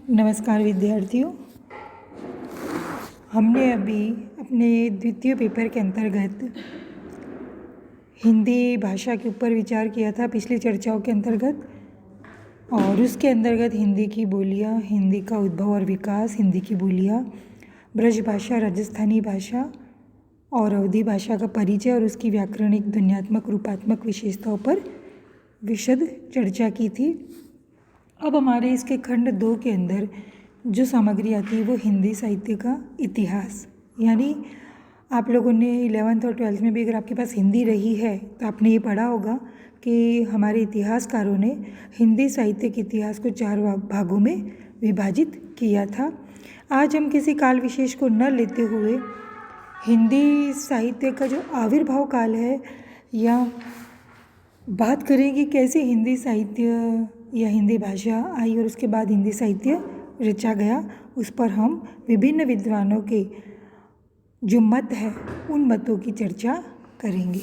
नमस्कार विद्यार्थियों। हमने अभी अपने द्वितीय पेपर के अंतर्गत हिंदी भाषा के ऊपर विचार किया था पिछली चर्चाओं के अंतर्गत, और उसके अंतर्गत हिंदी की बोलियाँ, हिंदी का उद्भव और विकास, हिंदी की बोलियाँ, ब्रज भाषा, राजस्थानी भाषा और अवधी भाषा का परिचय और उसकी व्याकरणिक, ध्वन्यात्मक, रूपात्मक विशेषताओं पर विशद चर्चा की थी। अब हमारे इसके खंड 2 के अंदर जो सामग्री आती है वो हिंदी साहित्य का इतिहास, यानी आप लोगों ने 11th और 12th में भी अगर आपके पास हिंदी रही है तो आपने ये पढ़ा होगा कि हमारे इतिहासकारों ने हिंदी साहित्य के इतिहास को 4 भागों में विभाजित किया था। आज हम किसी काल विशेष को न लेते हुए हिंदी साहित्य का जो आविर्भाव काल है या बात करें कि कैसे हिंदी साहित्य या हिंदी भाषा आई और उसके बाद हिंदी साहित्य रचा गया, उस पर हम विभिन्न विद्वानों के जो मत है उन मतों की चर्चा करेंगे।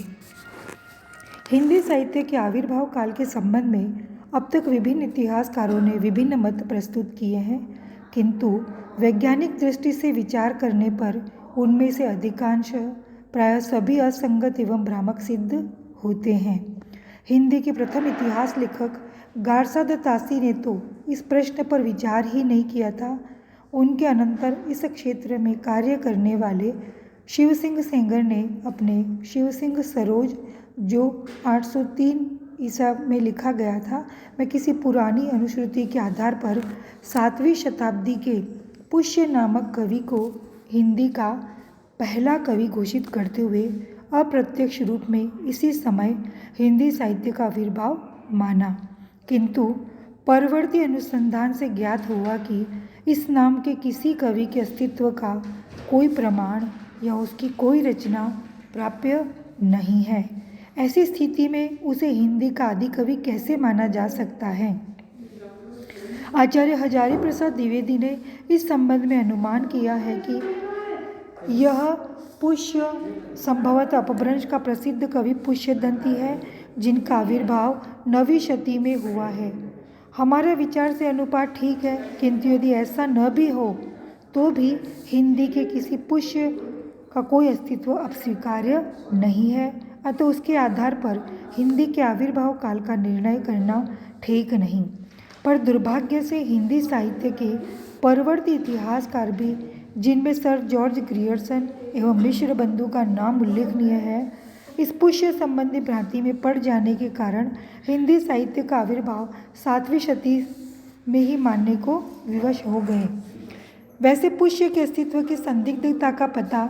हिंदी साहित्य के आविर्भाव काल के संबंध में अब तक विभिन्न इतिहासकारों ने विभिन्न मत प्रस्तुत किए हैं, किंतु वैज्ञानिक दृष्टि से विचार करने पर उनमें से अधिकांश प्रायः सभी असंगत एवं भ्रामक सिद्ध होते हैं। हिंदी के प्रथम इतिहास लेखक गारसा द तासी ने तो इस प्रश्न पर विचार ही नहीं किया था। उनके अनंतर इस क्षेत्र में कार्य करने वाले शिव सिंह सेंगर ने अपने शिव सिंह सरोज, जो 803 ईसा में लिखा गया था, में किसी पुरानी अनुश्रुति के आधार पर 7वीं शताब्दी के पुष्य नामक कवि को हिंदी का पहला कवि घोषित करते हुए अप्रत्यक्ष रूप में इसी समय हिंदी साहित्य का आविर्भाव माना। किंतु परवर्ती अनुसंधान से ज्ञात हुआ कि इस नाम के किसी कवि के अस्तित्व का कोई प्रमाण या उसकी कोई रचना प्राप्य नहीं है। ऐसी स्थिति में उसे हिंदी का आदि कवि कैसे माना जा सकता है? आचार्य हजारी प्रसाद द्विवेदी ने इस संबंध में अनुमान किया है कि यह पुष्य संभवतः अपभ्रंश का प्रसिद्ध कवि पुष्यदंती है, जिनका आविर्भाव 9वीं शती में हुआ है। हमारे विचार से अनुपात ठीक है, किंतु यदि ऐसा न भी हो तो भी हिंदी के किसी पुष्य का कोई अस्तित्व अब स्वीकार्य नहीं है, अतः उसके आधार पर हिंदी के आविर्भाव काल का निर्णय करना ठीक नहीं। पर दुर्भाग्य से हिंदी साहित्य के परवर्ती इतिहासकार भी, जिनमें सर जॉर्ज ग्रियर्सन एवं मिश्र बंधु का नाम उल्लेखनीय है, इस पुष्य संबंधी भ्रांति में पड़ जाने के कारण हिंदी साहित्य का आविर्भाव 7वीं शती में ही मानने को विवश हो गए। वैसे पुष्य के अस्तित्व की संदिग्धता का पता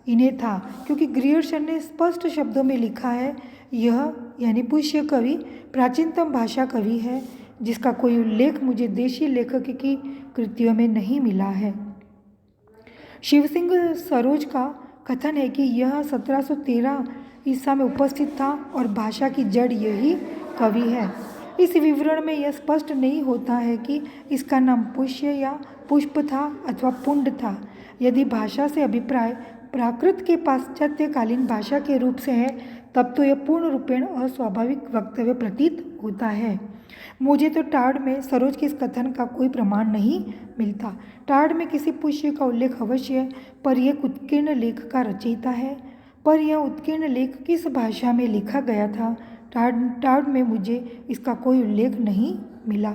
इन्हें था, क्योंकि ग्रियर्सन ने स्पष्ट शब्दों में लिखा है, यह यानी पुष्य कवि प्राचीनतम भाषा कवि है, जिसका कोई उल्लेख मुझे देशी लेखक की कृतियों में नहीं मिला है। शिव सिंह सरोज का कथन है कि यह 1713 ईसा में उपस्थित था और भाषा की जड़ यही कवि है। इस विवरण में यह स्पष्ट नहीं होता है कि इसका नाम पुष्य या पुष्प था अथवा पुंड था। यदि भाषा से अभिप्राय प्राकृत के पाश्चात्यकालीन भाषा के रूप से है, तब तो यह पूर्ण रूपेण अस्वाभाविक वक्तव्य प्रतीत होता है। मुझे तो टाड़ में सरोज के इस कथन का कोई प्रमाण नहीं मिलता। टाड़ में किसी पुष्य का उल्लेख अवश्य है, पर यह उत्कीर्ण लेख का रचयिता है। पर यह उत्कीर्ण लेख किस भाषा में लिखा गया था, टाड़ में मुझे इसका कोई उल्लेख नहीं मिला।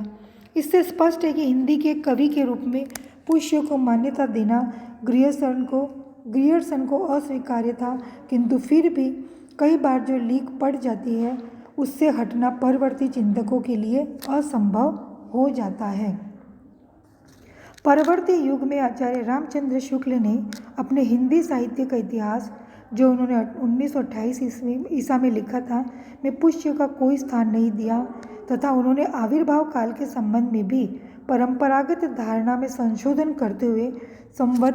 इससे स्पष्ट है कि हिंदी के कवि के रूप में पुष्य को मान्यता देना ग्रियर्सन को अस्वीकार्य था, किंतु फिर भी कई बार जो लीक पड़ जाती है उससे हटना परवर्ती चिंतकों के लिए असंभव हो जाता है। परवर्ती युग में आचार्य रामचंद्र शुक्ल ने अपने हिंदी साहित्य का इतिहास, जो उन्होंने 1928 ईसा में लिखा था, में पुष्य का कोई स्थान नहीं दिया, तथा उन्होंने आविर्भाव काल के संबंध में भी परंपरागत धारणा में संशोधन करते हुए संवत